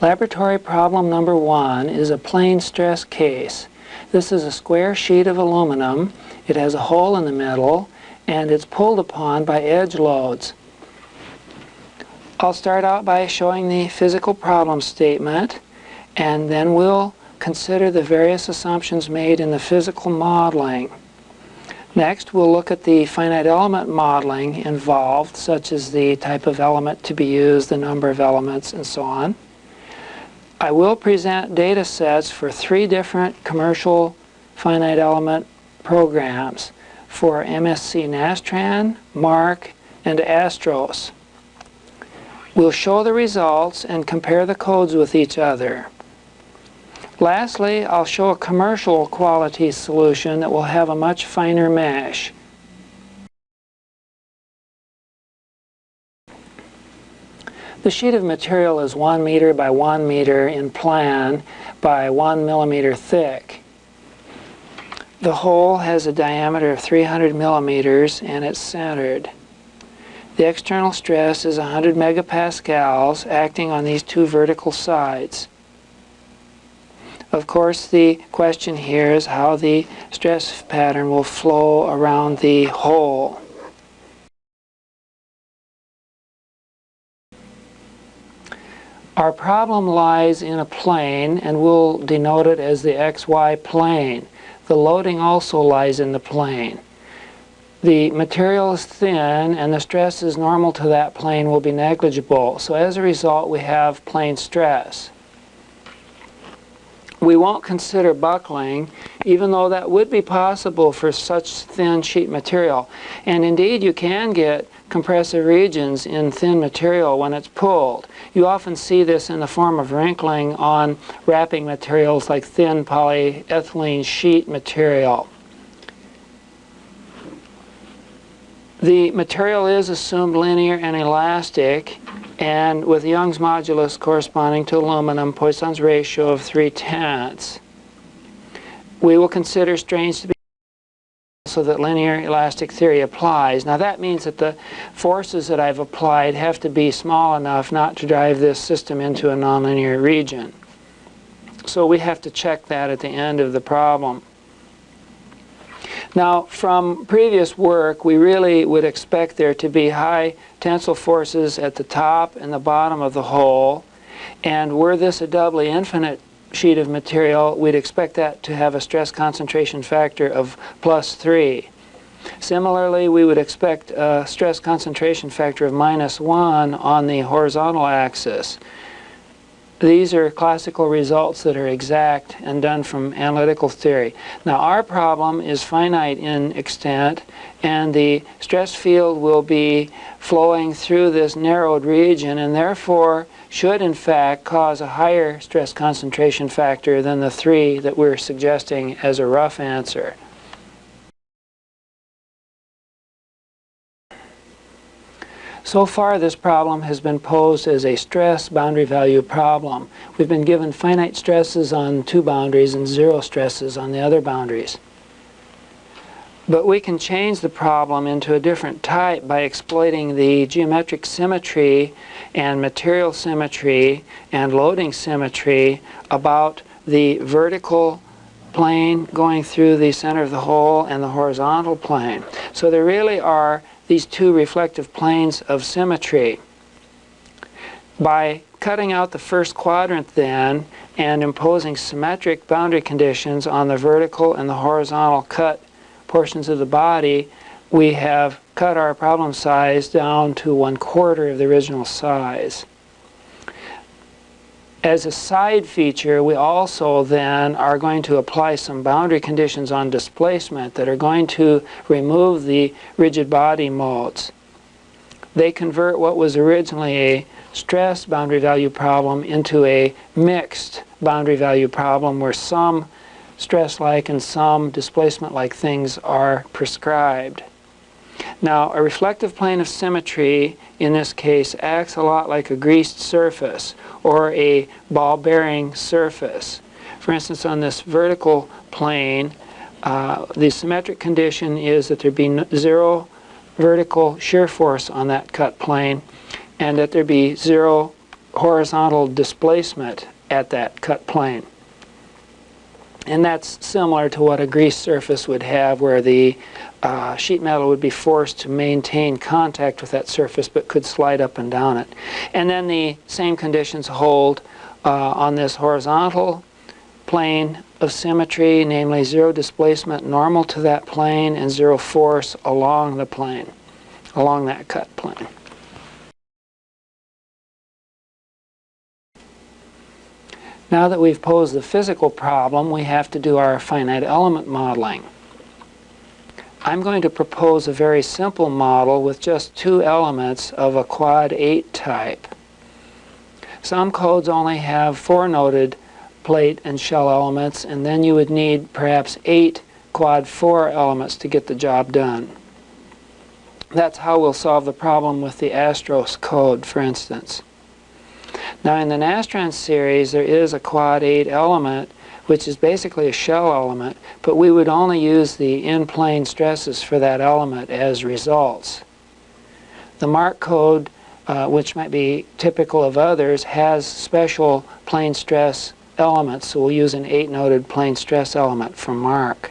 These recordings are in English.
Laboratory problem number 1 is a plane stress case. This is a square sheet of aluminum. It has a hole in the middle and it's pulled upon by edge loads. I'll start out by showing the physical problem statement, and then we'll consider the various assumptions made in the physical modeling. Next, we'll look at the finite element modeling involved, such as the type of element to be used, the number of elements, and so on. I will present data sets for 3 different commercial finite element programs for MSC Nastran, MARC, and Astros. We'll show the results and compare the codes with each other. Lastly, I'll show a commercial quality solution that will have a much finer mesh. The sheet of material is 1 meter by 1 meter in plan by 1 millimeter thick. The hole has a diameter of 300 millimeters and it's centered. The external stress is 100 megapascals acting on these 2 vertical sides. Of course, the question here is how the stress pattern will flow around the hole. Our problem lies in a plane, and we'll denote it as the XY plane. The loading also lies in the plane. The material is thin, and the stresses normal to that plane will be negligible. So as a result, we have plane stress. We won't consider buckling, even though that would be possible for such thin sheet material. And indeed, you can get compressive regions in thin material when it's pulled. You often see this in the form of wrinkling on wrapping materials like thin polyethylene sheet material. The material is assumed linear and elastic, and with Young's modulus corresponding to aluminum, Poisson's ratio of 3/10. We will consider strains to be so that linear elastic theory applies. Now that means that the forces that I've applied have to be small enough not to drive this system into a nonlinear region. So we have to check that at the end of the problem. Now, from previous work, we really would expect there to be high tensile forces at the top and the bottom of the hole, and were this a doubly infinite sheet of material, we'd expect that to have a stress concentration factor of +3. Similarly, we would expect a stress concentration factor of -1 on the horizontal axis. These are classical results that are exact and done from analytical theory. Now our problem is finite in extent, and the stress field will be flowing through this narrowed region and therefore should in fact cause a higher stress concentration factor than the 3 that we're suggesting as a rough answer. So far, this problem has been posed as a stress boundary value problem. We've been given finite stresses on 2 boundaries and 0 stresses on the other boundaries. But we can change the problem into a different type by exploiting the geometric symmetry and material symmetry and loading symmetry about the vertical plane going through the center of the hole and the horizontal plane. So there really are these 2 reflective planes of symmetry. By cutting out the first quadrant then and imposing symmetric boundary conditions on the vertical and the horizontal cut portions of the body, we have cut our problem size down to 1/4 of the original size. As a side feature, we also then are going to apply some boundary conditions on displacement that are going to remove the rigid body modes. They convert what was originally a stress boundary value problem into a mixed boundary value problem where some stress-like and some displacement-like things are prescribed. Now, a reflective plane of symmetry in this case acts a lot like a greased surface or a ball-bearing surface. For instance, on this vertical plane, the symmetric condition is that there be 0 vertical shear force on that cut plane and that there be 0 horizontal displacement at that cut plane. And that's similar to what a grease surface would have, where the sheet metal would be forced to maintain contact with that surface but could slide up and down it. And then the same conditions hold on this horizontal plane of symmetry, namely zero displacement normal to that plane and zero force along the plane, along that cut plane. Now that we've posed the physical problem, we have to do our finite element modeling. I'm going to propose a very simple model with just two elements of a quad 8 type. Some codes only have 4-noded plate and shell elements, and then you would need perhaps 8 quad 4 elements to get the job done. That's how we'll solve the problem with the Astros code, for instance. Now in the Nastran series there is a quad 8 element which is basically a shell element, but we would only use the in-plane stresses for that element as results. The MARC code, which might be typical of others, has special plane stress elements, so we'll use an 8-noded plane stress element from MARC.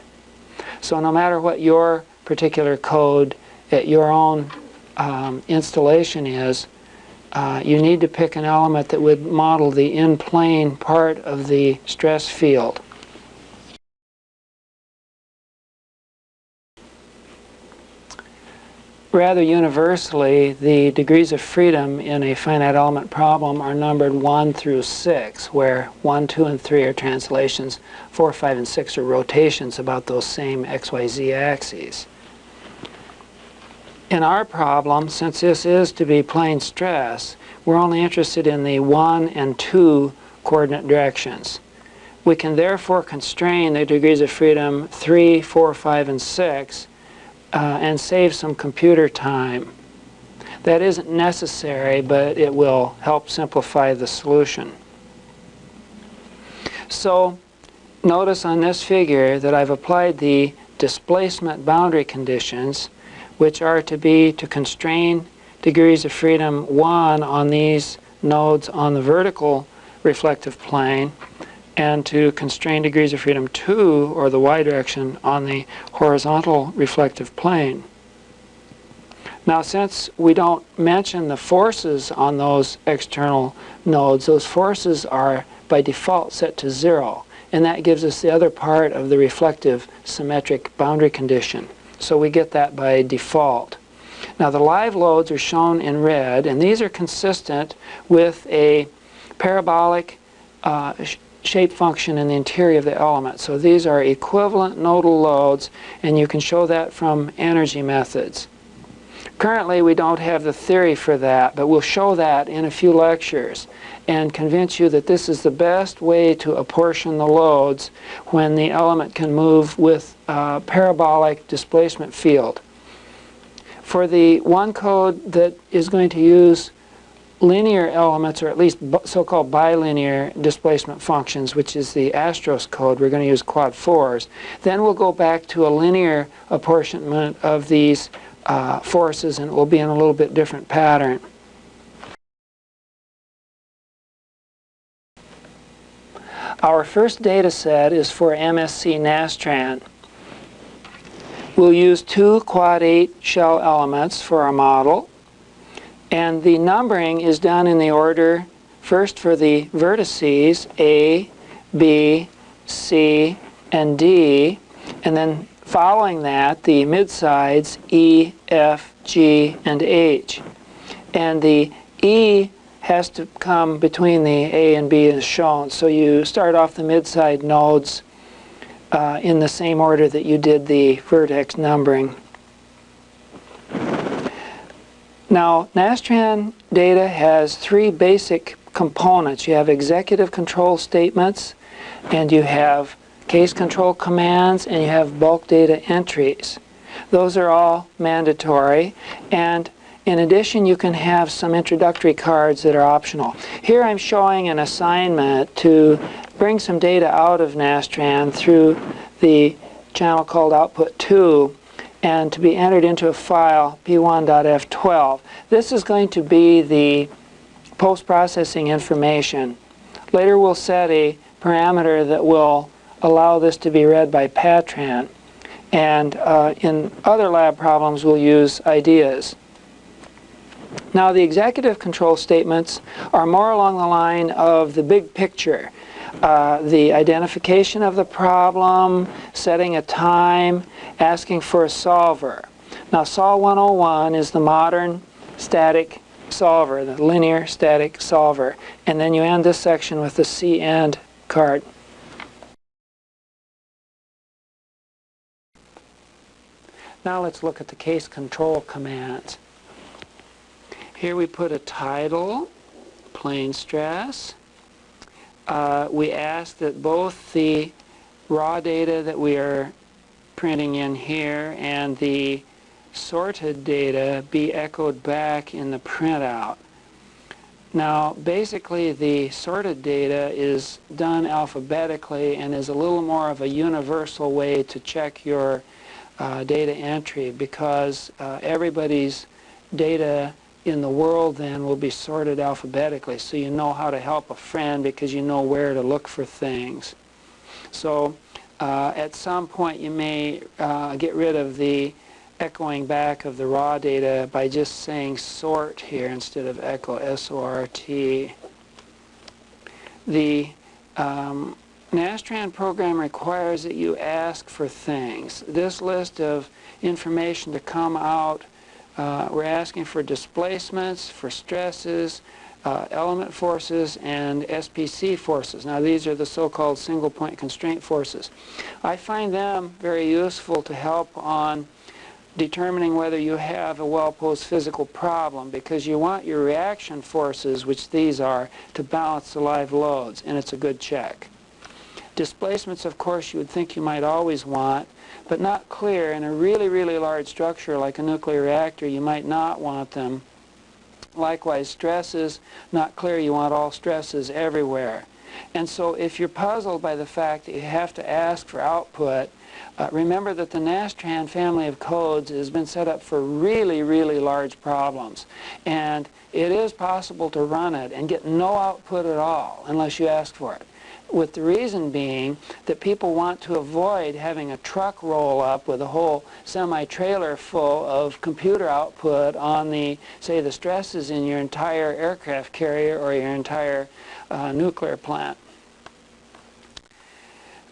So no matter what your particular code at your own installation is, you need to pick an element that would model the in-plane part of the stress field. Rather universally, the degrees of freedom in a finite element problem are numbered 1 through 6, where 1, 2, and 3 are translations, 4, 5, and 6 are rotations about those same XYZ axes. In our problem, since this is to be plane stress, we're only interested in the 1 and 2 coordinate directions. We can therefore constrain the degrees of freedom 3, 4, 5, and 6 and save some computer time. That isn't necessary, but it will help simplify the solution. So notice on this figure that I've applied the displacement boundary conditions, which are to constrain degrees of freedom 1 on these nodes on the vertical reflective plane, and to constrain degrees of freedom 2, or the y direction, on the horizontal reflective plane. Now since we don't mention the forces on those external nodes, those forces are by default set to 0, and that gives us the other part of the reflective symmetric boundary condition. So we get that by default. Now the live loads are shown in red, and these are consistent with a parabolic shape function in the interior of the element. So these are equivalent nodal loads, and you can show that from energy methods. Currently we don't have the theory for that, but we'll show that in a few lectures and convince you that this is the best way to apportion the loads when the element can move with parabolic displacement field. For the one code that is going to use linear elements, or at least so-called bilinear displacement functions, which is the Astros code, we're going to use quad 4s. Then we'll go back to a linear apportionment of these forces, and it will be in a little bit different pattern. Our first data set is for MSC Nastran. We'll use 2 quad 8 shell elements for our model, and the numbering is done in the order first for the vertices A, B, C, and D, and then following that the midsides E, F, G, and H. And the E has to come between the A and B as shown. So you start off the midside nodes in the same order that you did the vertex numbering. Now, Nastran data has 3 basic components. You have executive control statements, and you have case control commands, and you have bulk data entries. Those are all mandatory, and in addition you can have some introductory cards that are optional. Here I'm showing an assignment to bring some data out of Nastran through the channel called output 2 and to be entered into a file p1.f12. This is going to be the post-processing information. Later we'll set a parameter that will allow this to be read by Patran. And in other lab problems we'll use ideas. Now the executive control statements are more along the line of the big picture. The identification of the problem, setting a time, asking for a solver. Now Sol 101 is the modern static solver, the linear static solver. And then you end this section with the C-end card. Now let's look at the case control commands. Here we put a title, plane stress. We ask that both the raw data that we are printing in here and the sorted data be echoed back in the printout. Now basically the sorted data is done alphabetically and is a little more of a universal way to check your data entry, because everybody's data in the world then will be sorted alphabetically, so you know how to help a friend because you know where to look for things. So at some point you may get rid of the echoing back of the raw data by just saying sort here instead of echo, S-O-R-T. The Nastran program requires that you ask for things. This list of information to come out, we're asking for displacements, for stresses, element forces, and SPC forces. Now these are the so-called single point constraint forces. I find them very useful to help on determining whether you have a well-posed physical problem, because you want your reaction forces, which these are, to balance the live loads, and it's a good check. Displacements, of course, you would think you might always want, but not clear. In a really, really large structure like a nuclear reactor, you might not want them. Likewise, stresses, not clear, you want all stresses everywhere. And so if you're puzzled by the fact that you have to ask for output, remember that the Nastran family of codes has been set up for really, really large problems. And it is possible to run it and get no output at all unless you ask for it. With the reason being that people want to avoid having a truck roll up with a whole semi-trailer full of computer output on the, say, the stresses in your entire aircraft carrier or your entire nuclear plant.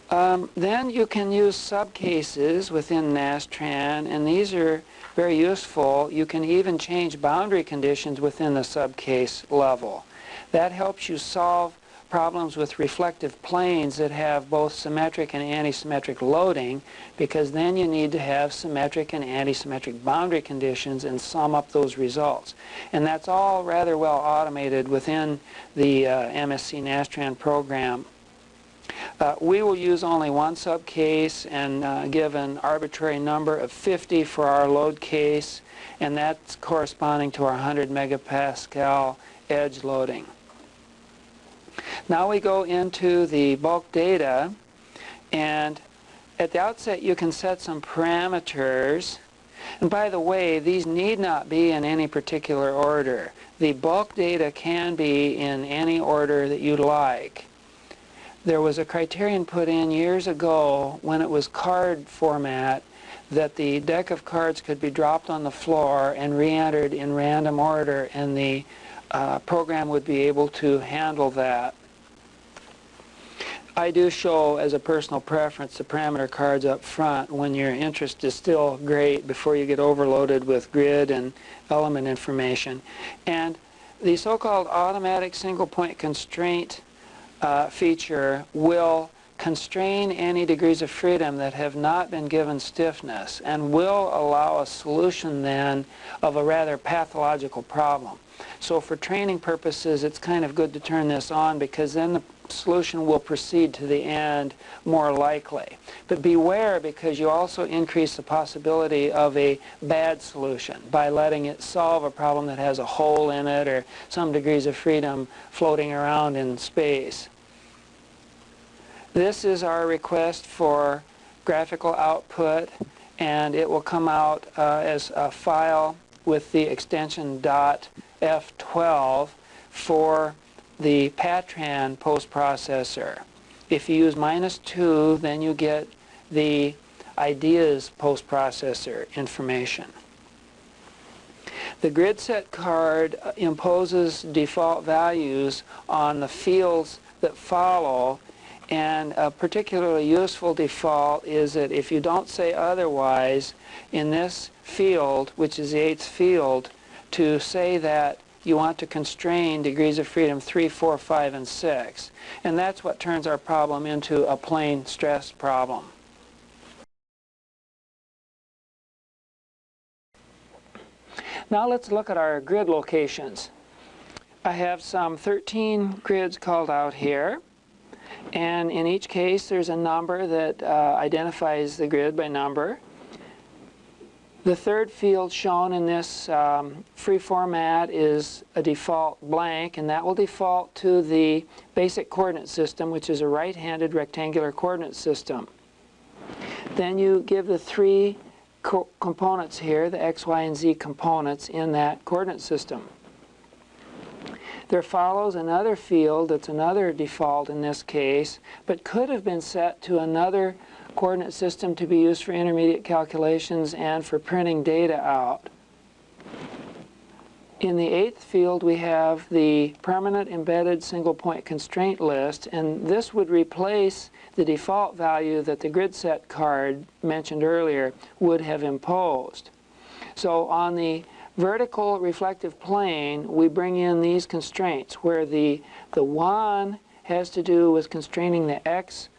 Then you can use subcases within Nastran, and these are very useful. You can even change boundary conditions within the subcase level. That helps you solve problems with reflective planes that have both symmetric and antisymmetric loading, because then you need to have symmetric and antisymmetric boundary conditions and sum up those results. And that's all rather well automated within the MSC Nastran program. We will use only one subcase and give an arbitrary number of 50 for our load case, and that's corresponding to our 100 megapascal edge loading. Now we go into the bulk data, and at the outset you can set some parameters. And by the way, these need not be in any particular order. The bulk data can be in any order that you like. There was a criterion put in years ago when it was card format that the deck of cards could be dropped on the floor and re-entered in random order, and the program would be able to handle that. I do show, as a personal preference, the parameter cards up front when your interest is still great before you get overloaded with grid and element information. And the so-called automatic single point constraint feature will constrain any degrees of freedom that have not been given stiffness, and will allow a solution then of a rather pathological problem. So for training purposes, it's kind of good to turn this on, because then the solution will proceed to the end more likely. But beware, because you also increase the possibility of a bad solution by letting it solve a problem that has a hole in it or some degrees of freedom floating around in space. This is our request for graphical output, and it will come out as a file with the extension .f12. for the Patran postprocessor. If you use -2, then you get the ideas postprocessor information. The grid set card imposes default values on the fields that follow, and a particularly useful default is that if you don't say otherwise in this field, which is the 8th field, to say that you want to constrain degrees of freedom 3, 4, 5, and 6. And that's what turns our problem into a plane stress problem. Now let's look at our grid locations. I have some 13 grids called out here, and in each case there's a number that identifies the grid by number. The third field shown in this free format is a default blank, and that will default to the basic coordinate system, which is a right-handed rectangular coordinate system. Then you give the three components here, the x, y, and z components in that coordinate system. There follows another field that's another default in this case, but could have been set to another coordinate system to be used for intermediate calculations and for printing data out. In the 8th field we have the permanent embedded single point constraint list, and this would replace the default value that the grid set card mentioned earlier would have imposed. So on the vertical reflective plane we bring in these constraints where the 1 has to do with constraining the x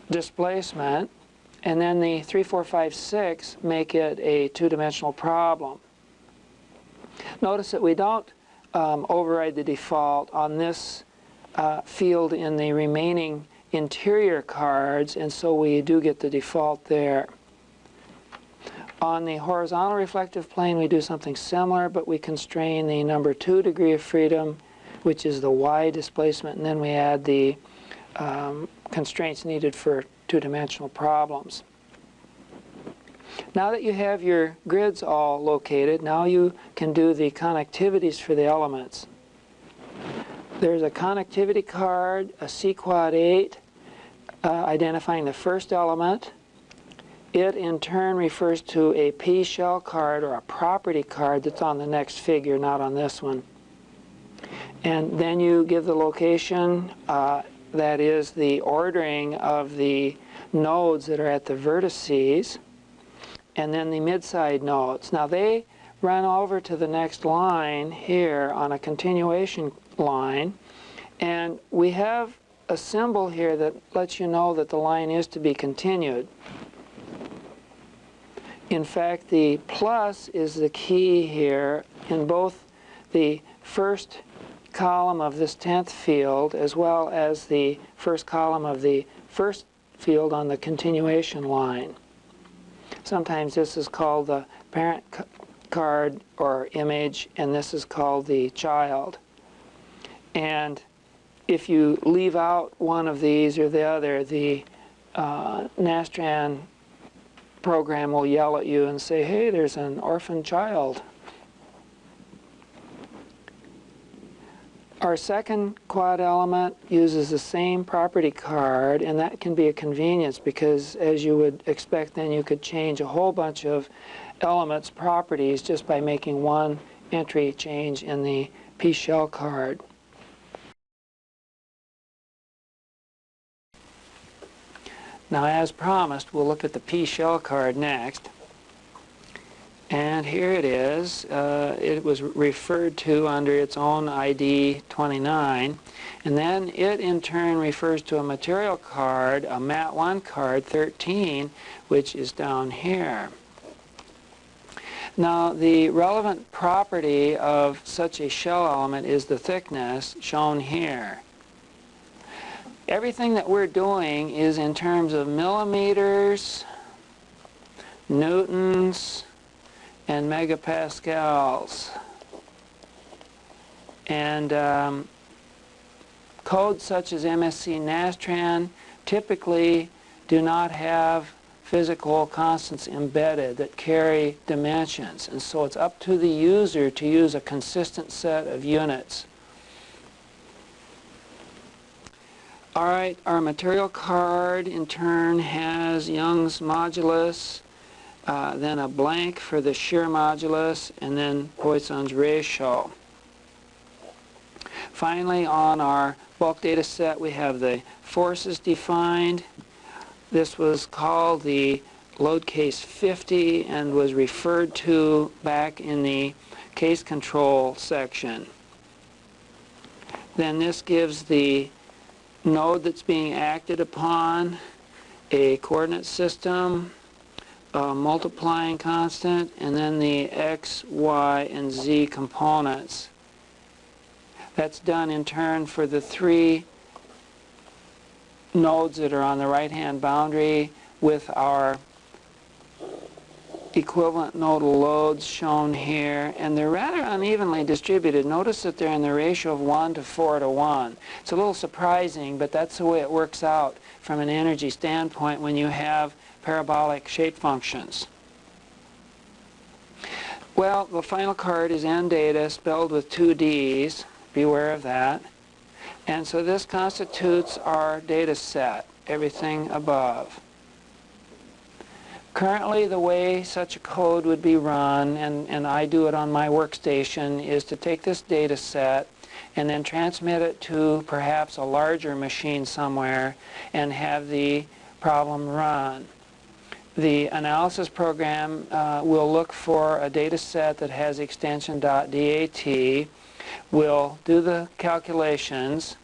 displacement, and then the 3, 4, 5, 6 make it a two-dimensional problem. Notice that we don't override the default on this field in the remaining interior cards, and so we do get the default there. On the horizontal reflective plane we do something similar, but we constrain the number 2 degree of freedom, which is the y displacement, and then we add the constraints needed for two-dimensional problems. Now that you have your grids all located, now you can do the connectivities for the elements. There's a connectivity card, a C-quad 8, identifying the first element. It in turn refers to a P shell card or a property card that's on the next figure, not on this one. And then you give the location, that is the ordering of the nodes that are at the vertices, and then the mid-side nodes. Now they run over to the next line here on a continuation line, and we have a symbol here that lets you know that the line is to be continued. In fact, the plus is the key here in both the first column of this 10th field as well as the first column of the first field on the continuation line. Sometimes this is called the parent card or image, and this is called the child. And if you leave out one of these or the other, the Nastran program will yell at you and say, hey, there's an orphan child. Our second quad element uses the same property card, and that can be a convenience because, as you would expect, then you could change a whole bunch of elements' properties just by making one entry change in the P shell card. Now, as promised, we'll look at the P shell card next. And here it is. It was referred to under its own ID 29. And then it in turn refers to a material card, a MAT1 card 13, which is down here. Now the relevant property of such a shell element is the thickness, shown here. Everything that we're doing is in terms of millimeters, newtons, and megapascals. And codes such as MSC Nastran typically do not have physical constants embedded that carry dimensions, and so it's up to the user to use a consistent set of units. Alright, our material card in turn has Young's modulus, then a blank for the shear modulus, and then Poisson's ratio. Finally, on our bulk data set, we have the forces defined. This was called the load case 50 and was referred to back in the case control section. Then this gives the node that's being acted upon, a coordinate system, a multiplying constant, and then the x, y, and z components. That's done in turn for the three nodes that are on the right-hand boundary with our equivalent nodal loads shown here, and they're rather unevenly distributed. Notice that they're in the ratio of 1 to 4 to 1. It's a little surprising, but that's the way it works out from an energy standpoint when you have parabolic shape functions. Well, the final card is N data spelled with 2 D's. Beware of that. And so this constitutes our data set, everything above. Currently, the way such a code would be run, and I do it on my workstation, is to take this data set and then transmit it to perhaps a larger machine somewhere and have the problem run. The analysis program will look for a data set that has extension .dat. We'll do the calculations.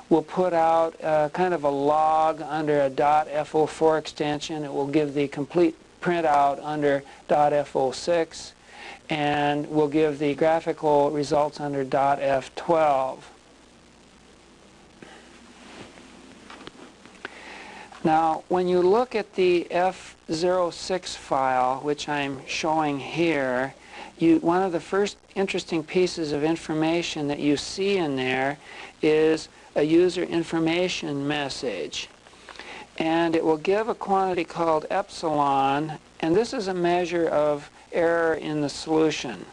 We'll put out kind of a log under a .fo4 extension. It will give the complete printout under .fo6, and we'll give the graphical results under .f12. Now, when you look at the F06 file, which I'm showing here, one of the first interesting pieces of information that you see in there is a user information message. And it will give a quantity called epsilon, and this is a measure of error in the solution.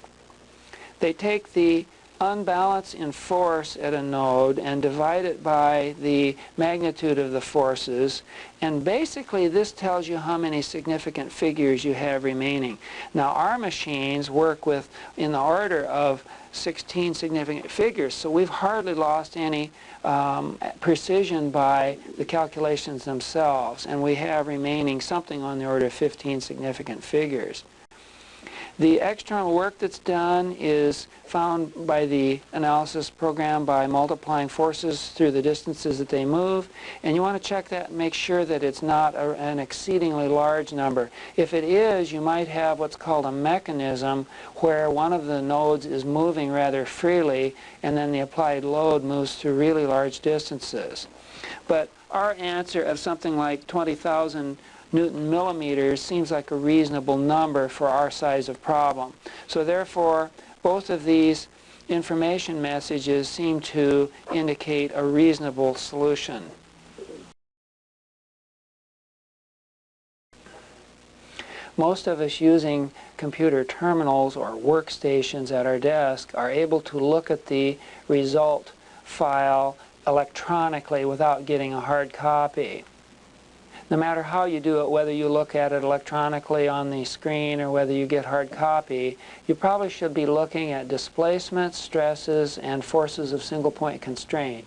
They take the unbalance in force at a node and divide it by the magnitude of the forces, and basically this tells you how many significant figures you have remaining. Now our machines work with in the order of 16 significant figures, so we've hardly lost any precision by the calculations themselves, and we have remaining something on the order of 15 significant figures. The external work that's done is found by the analysis program by multiplying forces through the distances that they move, and you want to check that and make sure that it's not an exceedingly large number. If it is, you might have what's called a mechanism where one of the nodes is moving rather freely and then the applied load moves through really large distances. But our answer of something like 20,000 Newton millimeters seems like a reasonable number for our size of problem. So therefore, both of these information messages seem to indicate a reasonable solution. Most of us using computer terminals or workstations at our desk are able to look at the result file electronically without getting a hard copy. No matter how you do it, whether you look at it electronically on the screen or whether you get hard copy, you probably should be looking at displacements, stresses, and forces of single point constraint.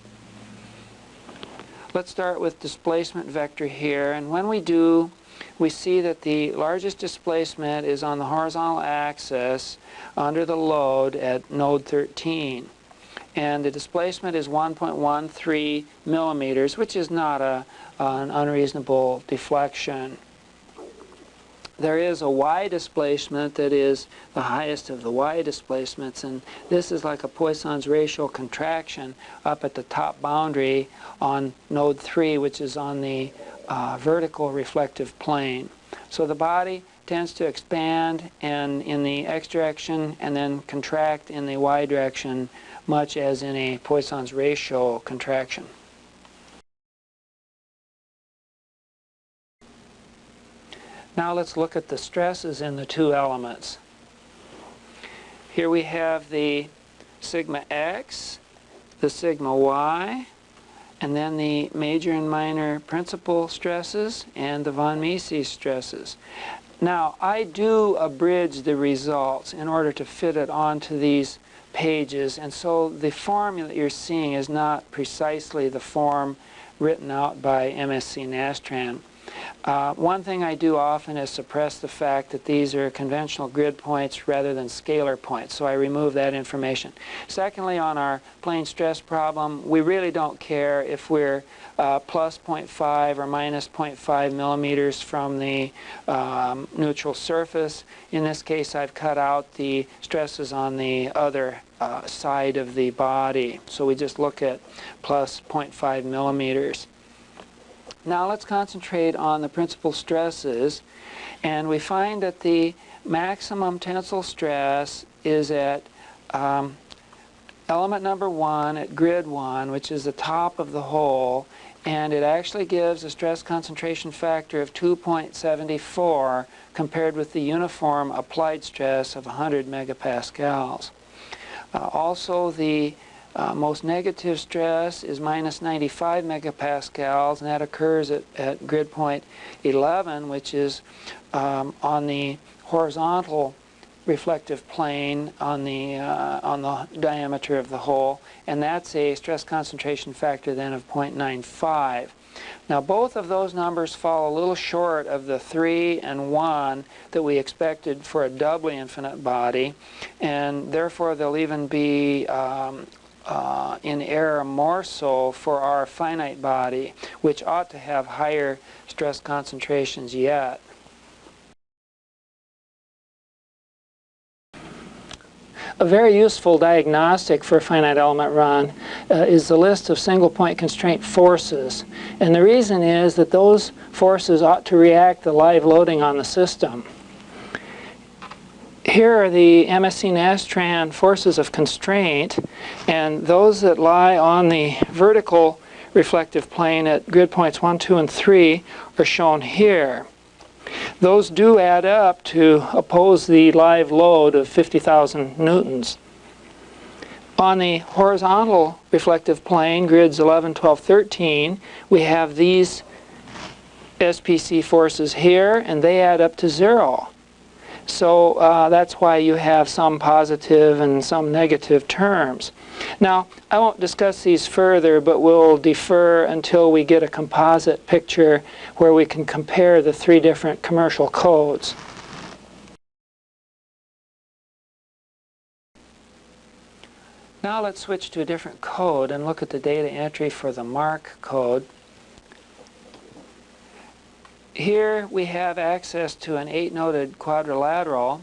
Let's start with displacement vector here, and when we do, we see that the largest displacement is on the horizontal axis under the load at node 13. And the displacement is 1.13 millimeters, which is not an unreasonable deflection. There is a y displacement that is the highest of the y displacements, and this is like a Poisson's ratio contraction up at the top boundary on node 3, which is on the vertical reflective plane. So the body tends to expand and in the x direction and then contract in the y direction, much as in a Poisson's ratio contraction. Now let's look at the stresses in the two elements. Here we have the sigma x, the sigma y, and then the major and minor principal stresses and the von Mises stresses. Now, I do abridge the results in order to fit it onto these pages, and so the formula that you're seeing is not precisely the form written out by MSc Nastran. One thing I do often is suppress the fact that these are conventional grid points rather than scalar points, so I remove that information. Secondly, on our plane stress problem, we really don't care if we're plus 0.5 or minus 0.5 millimeters from the neutral surface. In this case, I've cut out the stresses on the other side of the body, so we just look at plus 0.5 millimeters. Now let's concentrate on the principal stresses, and we find that the maximum tensile stress is at element number 1 at grid 1, which is the top of the hole, and it actually gives a stress concentration factor of 2.74 compared with the uniform applied stress of 100 megapascals. Also, the most negative stress is minus 95 megapascals, and that occurs at grid point 11, which is on the horizontal reflective plane on the diameter of the hole, and that's a stress concentration factor then of 0.95. Now, both of those numbers fall a little short of the 3 and 1 that we expected for a doubly infinite body, and therefore they'll even be in error more so for our finite body, which ought to have higher stress concentrations yet. A very useful diagnostic for a finite element run is the list of single point constraint forces. And the reason is that those forces ought to react to live loading on the system. Here are the MSc Nastran forces of constraint, and those that lie on the vertical reflective plane at grid points 1, 2, and 3 are shown here. Those do add up to oppose the live load of 50,000 newtons. On the horizontal reflective plane, grids 11, 12, 13, we have these SPC forces here, and they add up to 0. So that's why you have some positive and some negative terms. Now, I won't discuss these further, but we'll defer until we get a composite picture where we can compare the 3 different commercial codes. Now let's switch to a different code and look at the data entry for the MARC code. Here we have access to an 8-noded quadrilateral.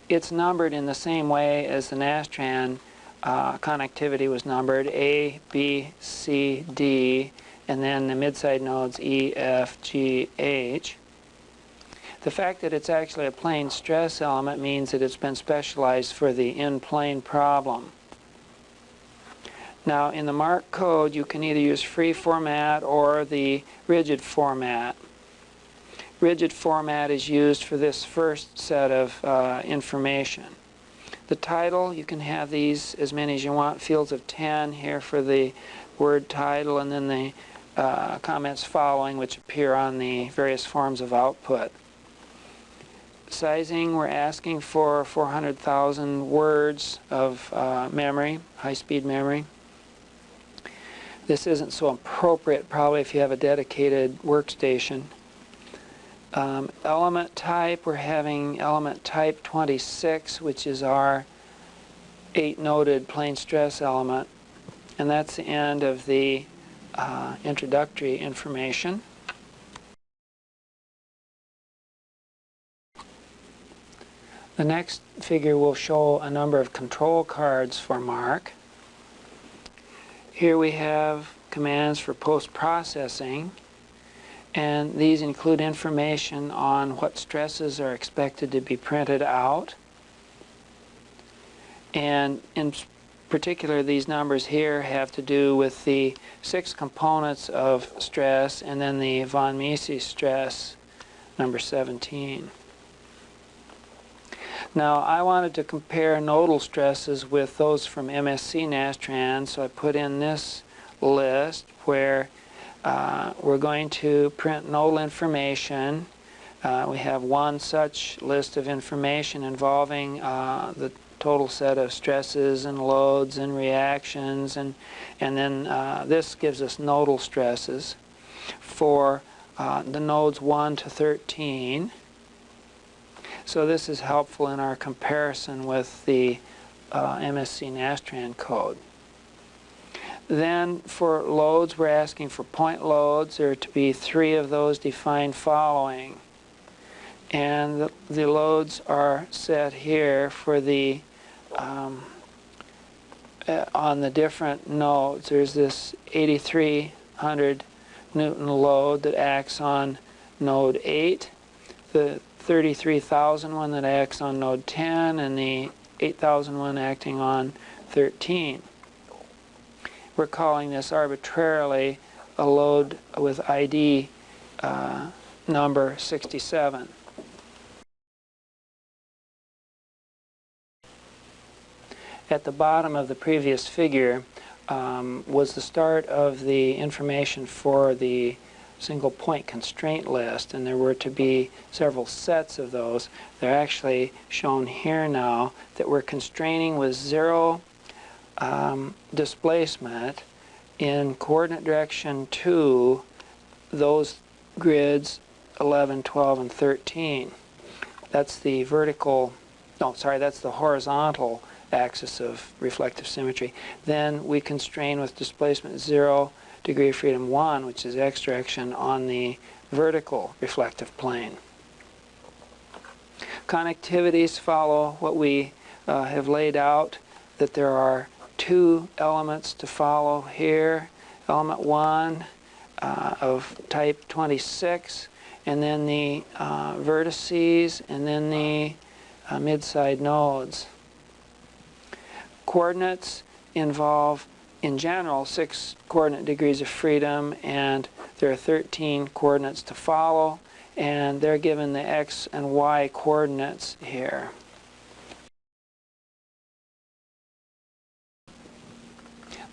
It's numbered in the same way as the Nastran connectivity was numbered, A, B, C, D, and then the midside nodes E, F, G, H. The fact that it's actually a plane stress element means that it's been specialized for the in-plane problem. Now, in the MARC code, you can either use free format or the rigid format. Rigid format is used for this first set of information. The title, you can have these as many as you want, fields of 10 here for the word title, and then the comments following, which appear on the various forms of output. Sizing, we're asking for 400,000 words of memory, high-speed memory. This isn't so appropriate probably if you have a dedicated workstation. Element type, we're having element type 26, which is our 8-noded plane stress element, and that's the end of the introductory information. The next figure will show a number of control cards for MARC. Here we have commands for post-processing, and these include information on what stresses are expected to be printed out. And in particular, these numbers here have to do with the 6 components of stress and then the von Mises stress, number 17. Now, I wanted to compare nodal stresses with those from MSc Nastran, so I put in this list where we're going to print nodal information. We have one such list of information involving the total set of stresses and loads and reactions, and then this gives us nodal stresses for the nodes 1 to 13. So this is helpful in our comparison with the MSC Nastran code. Then for loads, we're asking for point loads. There are to be 3 of those defined following. And the loads are set here for the on the different nodes. There's this 8,300 Newton load that acts on node 8, the 33,000 one that acts on node 10, and the 8,000 one acting on 13. We're calling this arbitrarily a load with ID number 67. At the bottom of the previous figure was the start of the information for the single point constraint list, and there were to be several sets of those. They're actually shown here now that we're constraining with 0 displacement in coordinate direction 2, those grids 11, 12, and 13. That's the vertical, no, sorry, that's the horizontal axis of reflective symmetry. Then we constrain with displacement 0, degree of freedom 1, which is x direction, on the vertical reflective plane. Connectivities follow what we have laid out, that there are 2 elements to follow here. Element 1 of type 26, and then the vertices, and then the mid-side nodes. Coordinates involve, in general, 6 coordinate degrees of freedom, and there are 13 coordinates to follow, and they're given the x and y coordinates here.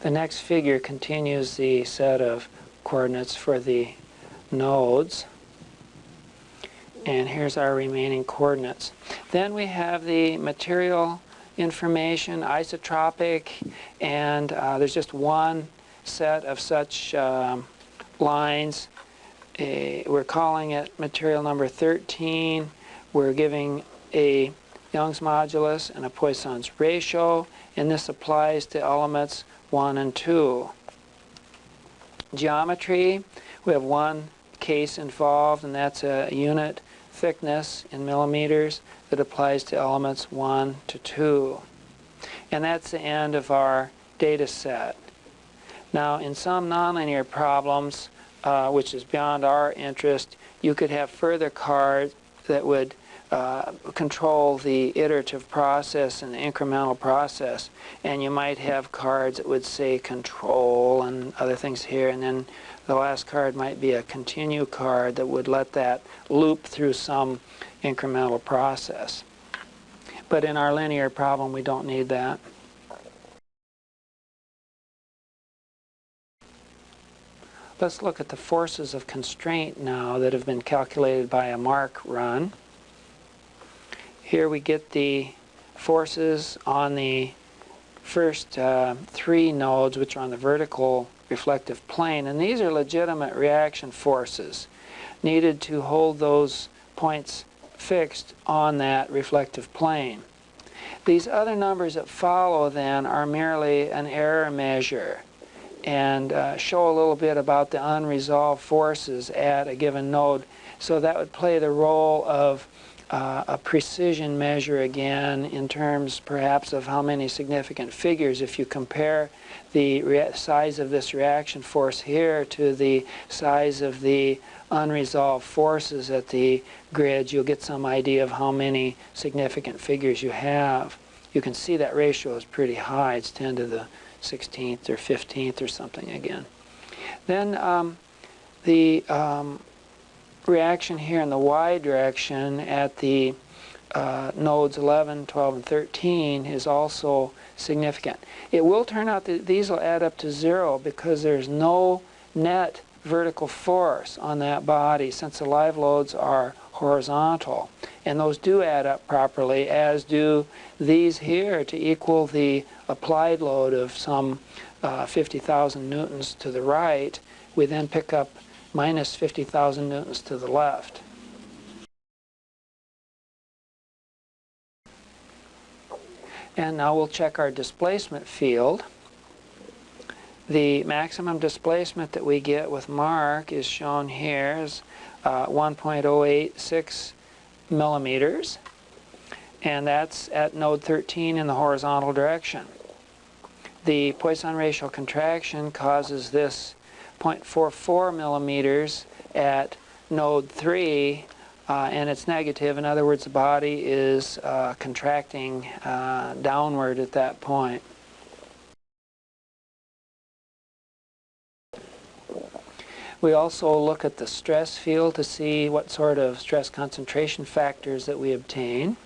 The next figure continues the set of coordinates for the nodes, and here's our remaining coordinates. Then we have the material information, isotropic, and there's just one set of such lines. We're calling it material number 13. We're giving a Young's modulus and a Poisson's ratio, and this applies to elements 1 and 2. Geometry, we have one case involved, and that's a unit thickness in millimeters that applies to elements 1 to 2. And that's the end of our data set. Now, in some nonlinear problems, which is beyond our interest, you could have further cards that would control the iterative process and the incremental process. And you might have cards that would say control and other things here, and then the last card might be a continue card that would let that loop through some incremental process. But in our linear problem, we don't need that. Let's look at the forces of constraint now that have been calculated by a MARC run. Here we get the forces on the first 3 nodes, which are on the vertical reflective plane, and these are legitimate reaction forces needed to hold those points fixed on that reflective plane. These other numbers that follow then are merely an error measure and show a little bit about the unresolved forces at a given node. So that would play the role of a precision measure again in terms perhaps of how many significant figures. If you compare the size of this reaction force here to the size of the unresolved forces at the grids, you'll get some idea of how many significant figures you have. You can see that ratio is pretty high. It's 10 to the 16th or 15th or something again. Then the reaction here in the y direction at the nodes 11, 12, and 13 is also significant. It will turn out that these will add up to 0 because there's no net vertical force on that body since the live loads are horizontal. And those do add up properly, as do these here, to equal the applied load of some 50,000 newtons to the right. We then pick up minus 50,000 newtons to the left. And now we'll check our displacement field. The maximum displacement that we get with MARC is shown here as 1.086 millimeters, and that's at node 13 in the horizontal direction. The Poisson ratio contraction causes this 0.44 millimeters at node 3, and it's negative. In other words, the body is contracting downward at that point. We also look at the stress field to see what sort of stress concentration factors that we obtain.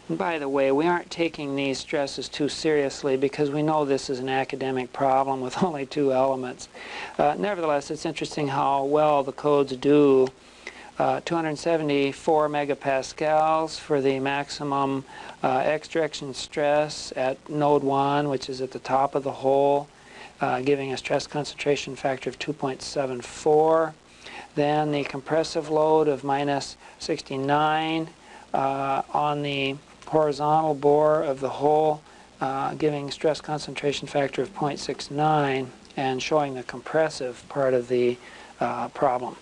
And by the way, we aren't taking these stresses too seriously because we know this is an academic problem with only 2 elements. Nevertheless, it's interesting how well the codes do. 274 megapascals for the maximum x direction stress at node 1, which is at the top of the hole, giving a stress concentration factor of 2.74. Then the compressive load of minus 69 on the horizontal bore of the hole, giving stress concentration factor of 0.69 and showing the compressive part of the problem.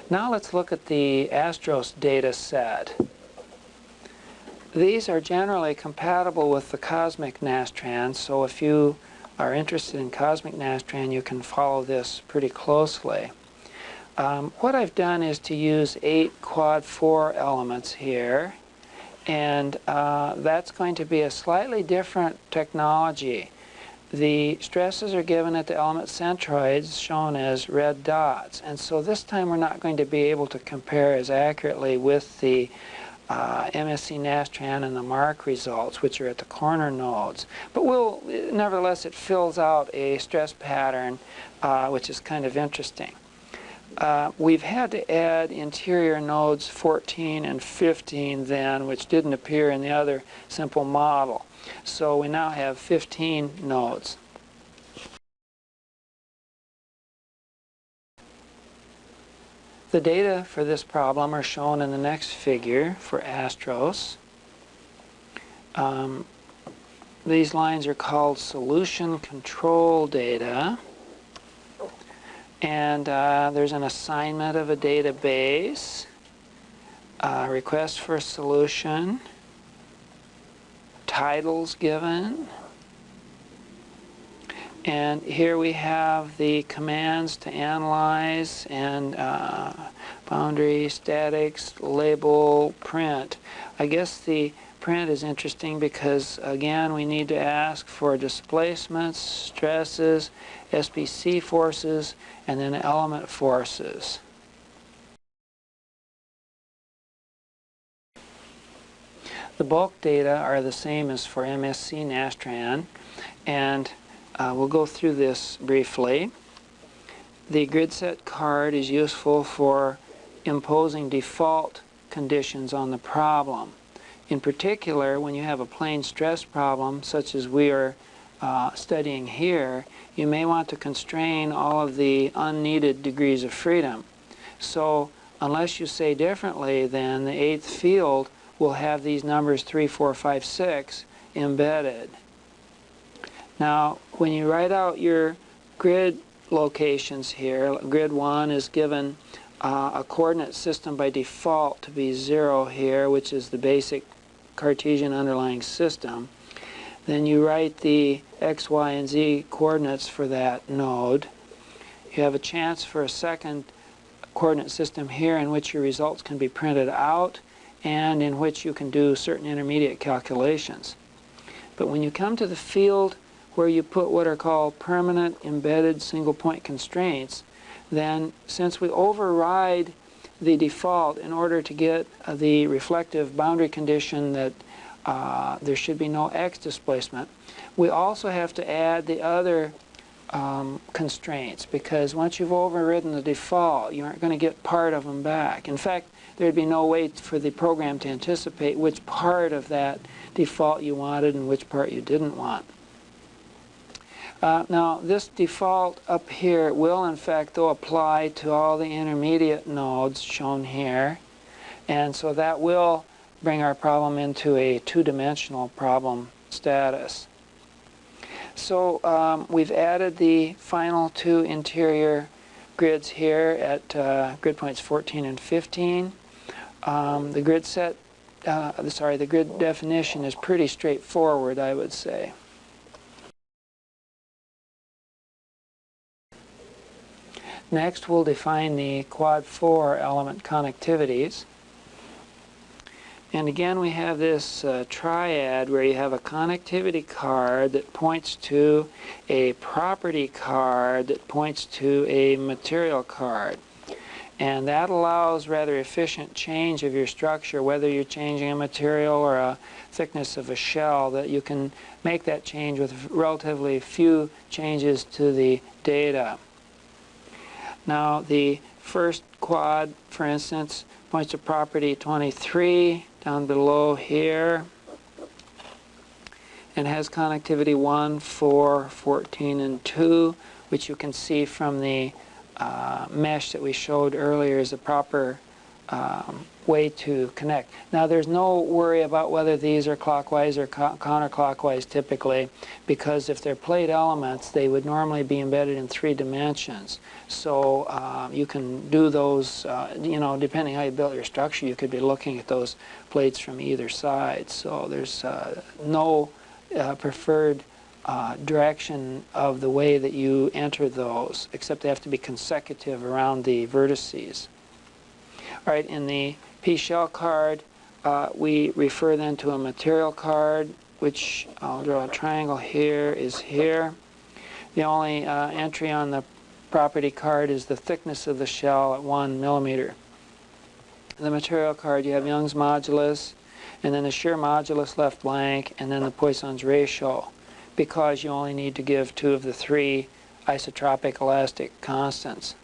Now let's look at the Astros data set. These are generally compatible with the cosmic Nastran, so if you are interested in cosmic Nastran, you can follow this pretty closely. What I've done is to use 8 quad 4 elements here, and that's going to be a slightly different technology. The stresses are given at the element centroids, shown as red dots, and so this time we're not going to be able to compare as accurately with the MSc Nastran and the MARC results, which are at the corner nodes. But nevertheless, it fills out a stress pattern, which is kind of interesting. We've had to add interior nodes 14 and 15 then, which didn't appear in the other simple model. So we now have 15 nodes. The data for this problem are shown in the next figure for Astros. These lines are called solution control data. And there's an assignment of a database, request for a solution, titles given, and here we have the commands to analyze and boundary, statics, label, print. I guess the print is interesting because, again, we need to ask for displacements, stresses, SPC forces, and then element forces. The bulk data are the same as for MSc Nastran, and we'll go through this briefly. The grid set card is useful for imposing default conditions on the problem. In particular, when you have a plane stress problem, such as we are studying here, you may want to constrain all of the unneeded degrees of freedom. So unless you say differently, then the 8th field will have these numbers 3, 4, 5, 6 embedded. Now, when you write out your grid locations here, grid 1 is given a coordinate system by default to be 0 here, which is the basic Cartesian underlying system. Then you write the x, y, and z coordinates for that node. You have a chance for a second coordinate system here in which your results can be printed out and in which you can do certain intermediate calculations. But when you come to the field where you put what are called permanent embedded single point constraints, then since we override the default in order to get the reflective boundary condition that there should be no x displacement, we also have to add the other constraints, because once you've overridden the default, you aren't going to get part of them back. In fact, there'd be no way for the program to anticipate which part of that default you wanted and which part you didn't want. Now, this default up here will, in fact, though, apply to all the intermediate nodes shown here. And so that will bring our problem into a two-dimensional problem status. So we've added the final two interior grids here at grid points 14 and 15. The grid set, the grid definition is pretty straightforward, I would say. Next, we'll define the quad 4 element connectivities. And again, we have this triad where you have a connectivity card that points to a property card that points to a material card. And that allows rather efficient change of your structure, whether you're changing a material or a thickness of a shell, that you can make that change with relatively few changes to the data. Now, the first quad, for instance, points to property 23 down below here, and has connectivity 1, 4, 14, and 2, which you can see from the mesh that we showed earlier is a proper way to connect. Now, there's no worry about whether these are clockwise or counterclockwise typically, because if they're plate elements, they would normally be embedded in 3 dimensions. So you can do those, you know, depending how you built your structure, you could be looking at those plates from either side. So there's no preferred direction of the way that you enter those, except they have to be consecutive around the vertices. All right, in the P-shell card, we refer then to a material card, which I'll draw a triangle here, is here. The only entry on the property card is the thickness of the shell at 1 millimeter. In the material card, you have Young's modulus, and then the shear modulus left blank, and then the Poisson's ratio, because you only need to give 2 of the 3 isotropic elastic constants.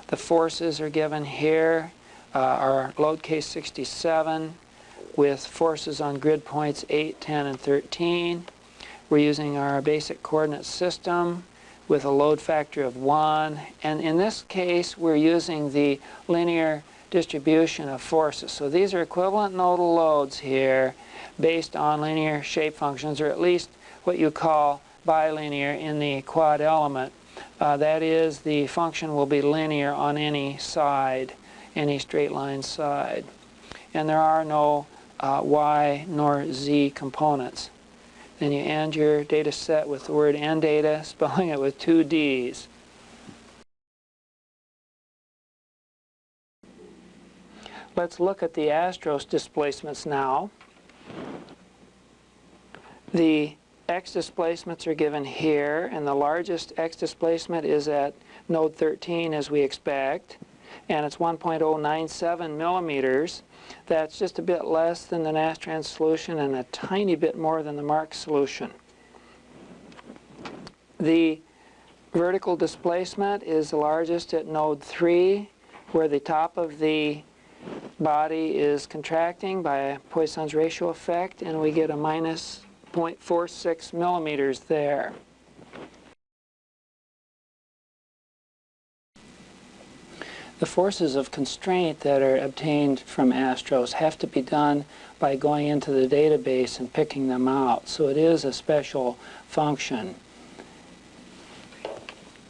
The forces are given here. Our load case 67 with forces on grid points 8, 10, and 13. We're using our basic coordinate system with a load factor of 1. And in this case, we're using the linear distribution of forces. So these are equivalent nodal loads here based on linear shape functions, or at least what you call bilinear in the quad element. That is, the function will be linear on any side, any straight line side. And there are no y nor z components. Then you end your data set with the word end data, spelling it with 2 D's. Let's look at the Astros displacements now. The x displacements are given here, and the largest x displacement is at node 13, as we expect, and it's 1.097 millimeters. That's just a bit less than the Nastran solution and a tiny bit more than the MARC solution. The vertical displacement is the largest at node 3, where the top of the body is contracting by a Poisson's ratio effect, and we get a minus 0.46 millimeters there. The forces of constraint that are obtained from Astros have to be done by going into the database and picking them out. So it is a special function.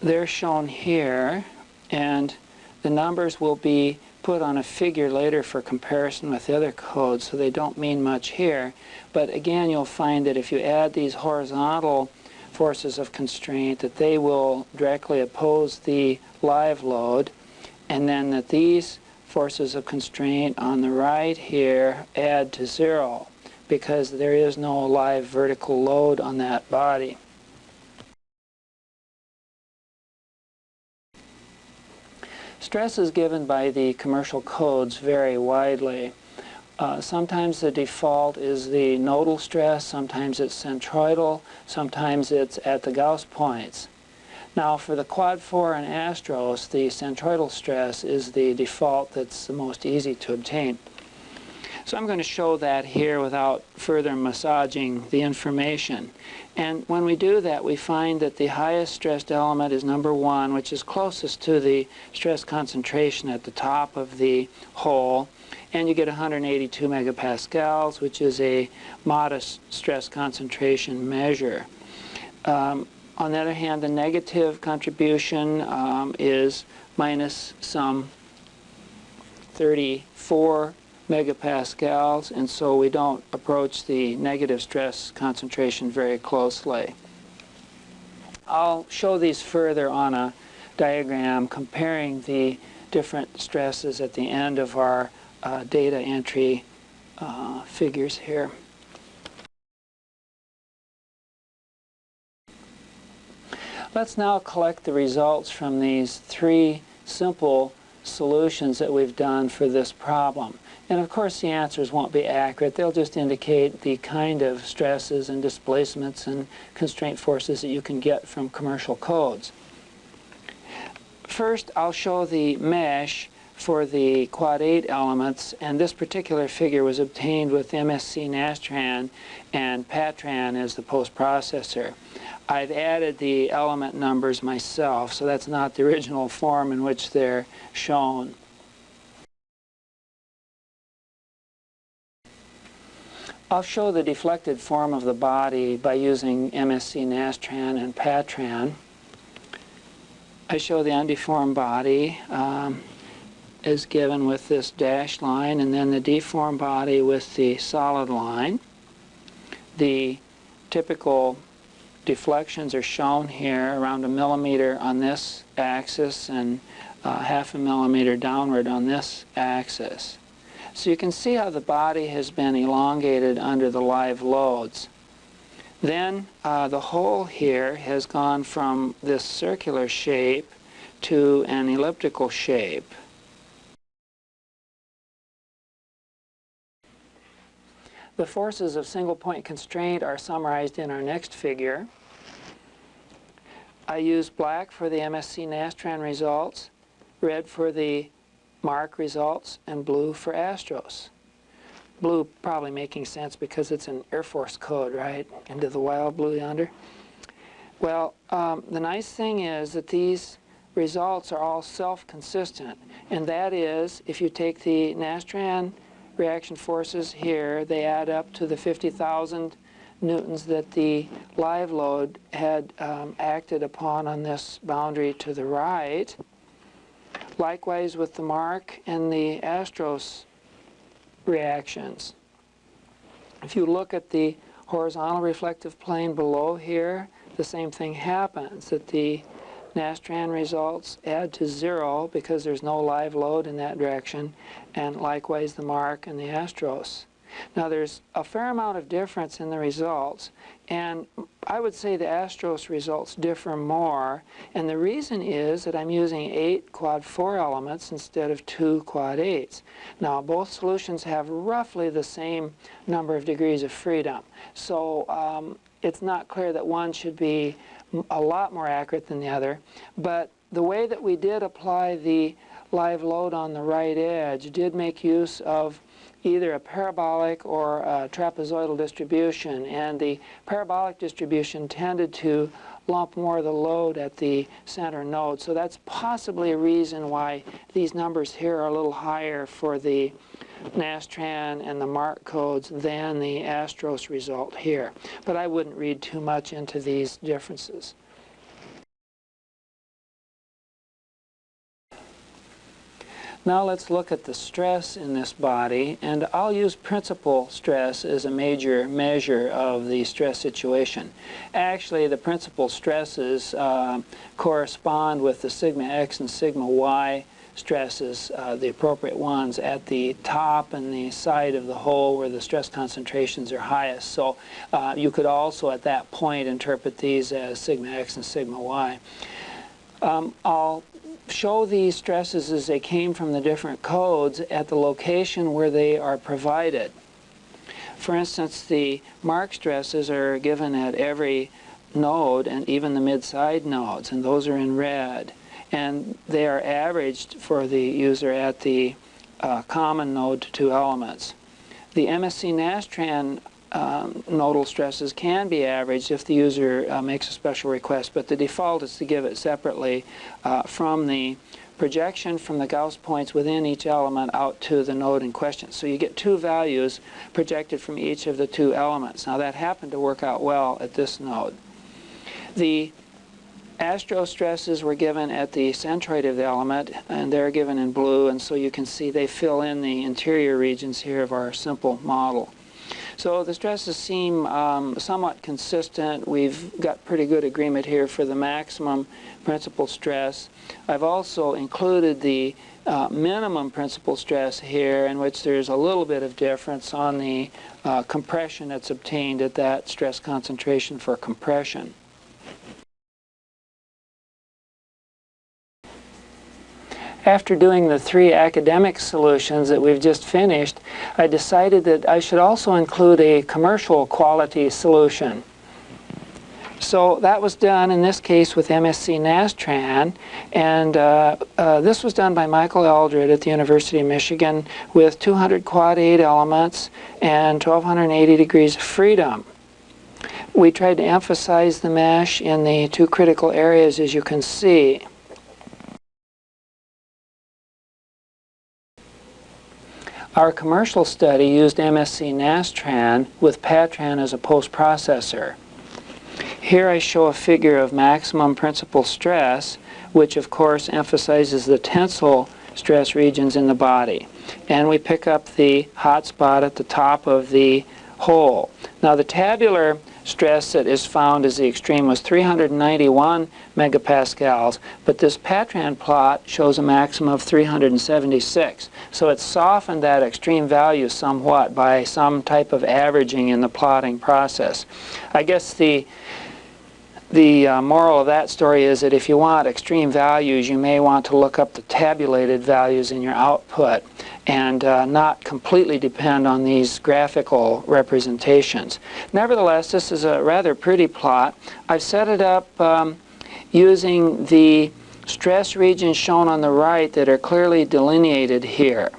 They're shown here, and the numbers will be put on a figure later for comparison with the other codes, so they don't mean much here. But again, you'll find that if you add these horizontal forces of constraint, that they will directly oppose the live load, and then that these forces of constraint on the right here add to 0, because there is no live vertical load on that body. Stresses given by the commercial codes vary widely. Sometimes the default is the nodal stress, sometimes it's centroidal, sometimes it's at the Gauss points. Now for the quad 4 and Astros, the centroidal stress is the default that's the most easy to obtain. So I'm going to show that here without further massaging the information. And when we do that, we find that the highest stressed element is number 1, which is closest to the stress concentration at the top of the hole. And you get 182 megapascals, which is a modest stress concentration measure. On the other hand, the negative contribution is minus some 34 megapascals, and so we don't approach the negative stress concentration very closely. I'll show these further on a diagram comparing the different stresses at the end of our data entry figures here. Let's now collect the results from these 3 simple solutions that we've done for this problem. And of course the answers won't be accurate. They'll just indicate the kind of stresses and displacements and constraint forces that you can get from commercial codes. First, I'll show the mesh for the quad 8 elements, and this particular figure was obtained with MSC Nastran and Patran as the postprocessor. I've added the element numbers myself, so that's not the original form in which they're shown. I'll show the deflected form of the body by using MSC Nastran and Patran. I show the undeformed body is given with this dashed line, and then the deformed body with the solid line. The typical deflections are shown here, around 1 millimeter on this axis and half a millimeter downward on this axis. So you can see how the body has been elongated under the live loads. Then the hole here has gone from this circular shape to an elliptical shape. The forces of single point constraint are summarized in our next figure. I use black for the MSC Nastran results, red for the MARC results, and blue for Astros. Blue probably making sense because it's an Air Force code, right? Into the wild blue yonder. Well, the nice thing is that these results are all self-consistent, and that is, if you take the Nastran reaction forces here, they add up to the 50,000 newtons that the live load had acted upon on this boundary to the right. Likewise with the MARC and the Astros reactions. If you look at the horizontal reflective plane below here, the same thing happens, that the Nastran results add to 0 because there's no live load in that direction, and likewise the MARC and the Astros. Now there's a fair amount of difference in the results, and I would say the Astros results differ more, and the reason is that I'm using 8 quad 4 elements instead of 2 quad 8s. Now both solutions have roughly the same number of degrees of freedom, so it's not clear that one should be a lot more accurate than the other, but the way that we did apply the live load on the right edge did make use of either a parabolic or a trapezoidal distribution, and the parabolic distribution tended to lump more of the load at the center node, so that's possibly a reason why these numbers here are a little higher for the Nastran and the MARC codes than the Astros result here. But I wouldn't read too much into these differences. Now let's look at the stress in this body, and I'll use principal stress as a major measure of the stress situation. Actually, the principal stresses correspond with the sigma x and sigma y stresses, the appropriate ones, at the top and the side of the hole where the stress concentrations are highest. So you could also at that point interpret these as sigma x and sigma y. I'll show these stresses as they came from the different codes at the location where they are provided. For instance, the MARC stresses are given at every node and even the mid-side nodes, and those are in red. And they are averaged for the user at the common node to two elements. The MSc Nastran nodal stresses can be averaged if the user makes a special request, but the default is to give it separately from the projection from the Gauss points within each element out to the node in question. So you get two values projected from each of the two elements. Now that happened to work out well at this node. The Astros stresses were given at the centroid of the element, and they're given in blue, and so you can see they fill in the interior regions here of our simple model. So the stresses seem somewhat consistent. We've got pretty good agreement here for the maximum principal stress. I've also included the minimum principal stress here, in which there's a little bit of difference on the compression that's obtained at that stress concentration for compression. After doing the three academic solutions that we've just finished, I decided that I should also include a commercial quality solution. So that was done in this case with MSc Nastran, and this was done by Michael Eldred at the University of Michigan with 200 quad 8 elements and 1280 degrees of freedom. We tried to emphasize the mesh in the two critical areas, as you can see. Our commercial study used MSc Nastran with Patran as a post-processor. Here I show a figure of maximum principal stress, which of course emphasizes the tensile stress regions in the body. And we pick up the hot spot at the top of the hole. Now the tabular stress that is found as the extreme was 391 megapascals, but this Patran plot shows a maximum of 376. So it's softened that extreme value somewhat by some type of averaging in the plotting process. I guess the moral of that story is that if you want extreme values, you may want to look up the tabulated values in your output and not completely depend on these graphical representations. Nevertheless, this is a rather pretty plot. I've set it up using the stress regions shown on the right that are clearly delineated here.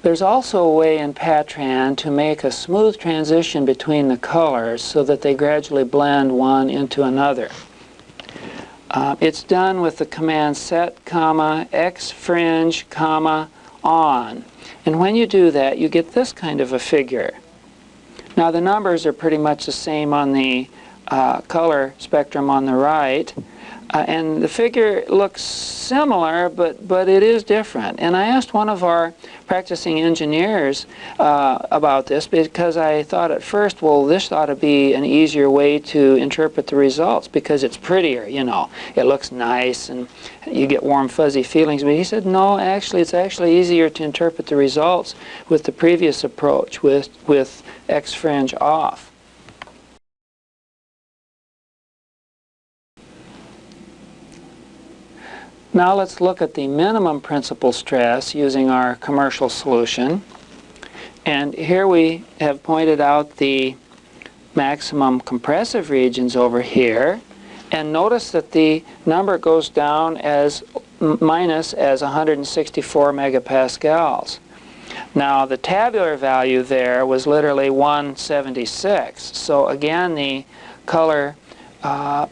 There's also a way in Patran to make a smooth transition between the colors so that they gradually blend one into another. It's done with the command set, comma, x fringe, comma, on. And when you do that, you get this kind of a figure. Now the numbers are pretty much the same on the color spectrum on the right. And the figure looks similar, but it is different. And I asked one of our practicing engineers about this because I thought at first, well, this ought to be an easier way to interpret the results because it's prettier, you know. It looks nice and you get warm, fuzzy feelings. But he said, no, actually, it's actually easier to interpret the results with the previous approach, with X fringe off. Now let's look at the minimum principal stress using our commercial solution. And here we have pointed out the maximum compressive regions over here. And notice that the number goes down as minus as 164 megapascals. Now the tabular value there was literally 176. So again, the color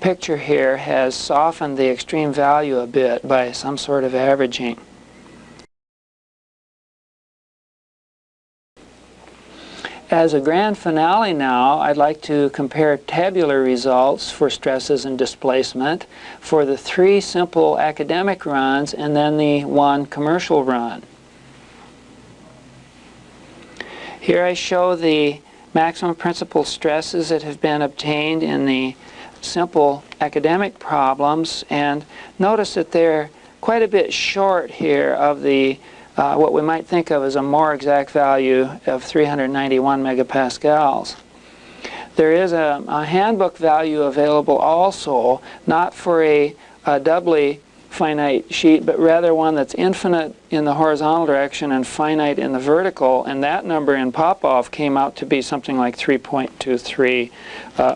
picture here has softened the extreme value a bit by some sort of averaging. As a grand finale now, I'd like to compare tabular results for stresses and displacement for the three simple academic runs and then the one commercial run. Here I show the maximum principal stresses that have been obtained in the simple academic problems, and notice that they're quite a bit short here of the what we might think of as a more exact value of 391 megapascals. There is a handbook value available also, not for a doubly finite sheet, but rather one that's infinite in the horizontal direction and finite in the vertical, and that number in Popov came out to be something like 3.23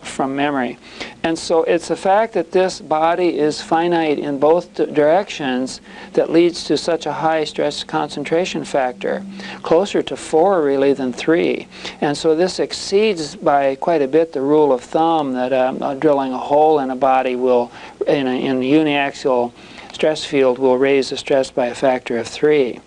from memory. And so it's the fact that this body is finite in both directions that leads to such a high stress concentration factor, closer to 4 really than 3. And so this exceeds by quite a bit the rule of thumb that drilling a hole in a body will, in a uniaxial stress field, will raise the stress by a factor of 3.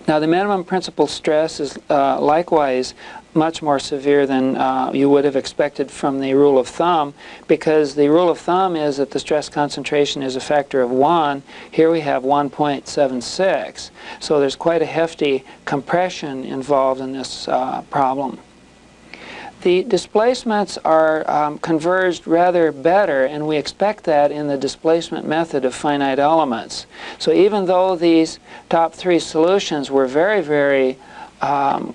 Now the minimum principal stress is likewise much more severe than you would have expected from the rule of thumb, because the rule of thumb is that the stress concentration is a factor of 1. Here we have 1.76. So there's quite a hefty compression involved in this problem. The displacements are converged rather better, and we expect that in the displacement method of finite elements. So even though these top 3 solutions were very, very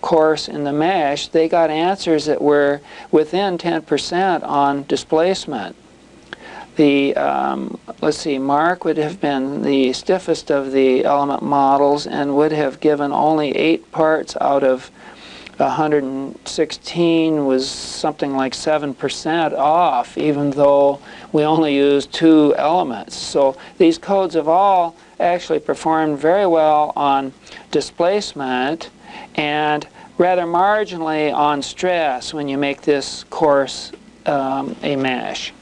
coarse in the mesh, they got answers that were within 10% on displacement. The, let's see, MARC would have been the stiffest of the element models and would have given only 8 parts out of 116, was something like 7% off, even though we only used 2 elements. So these codes have all actually performed very well on displacement and rather marginally on stress when you make this course a mesh.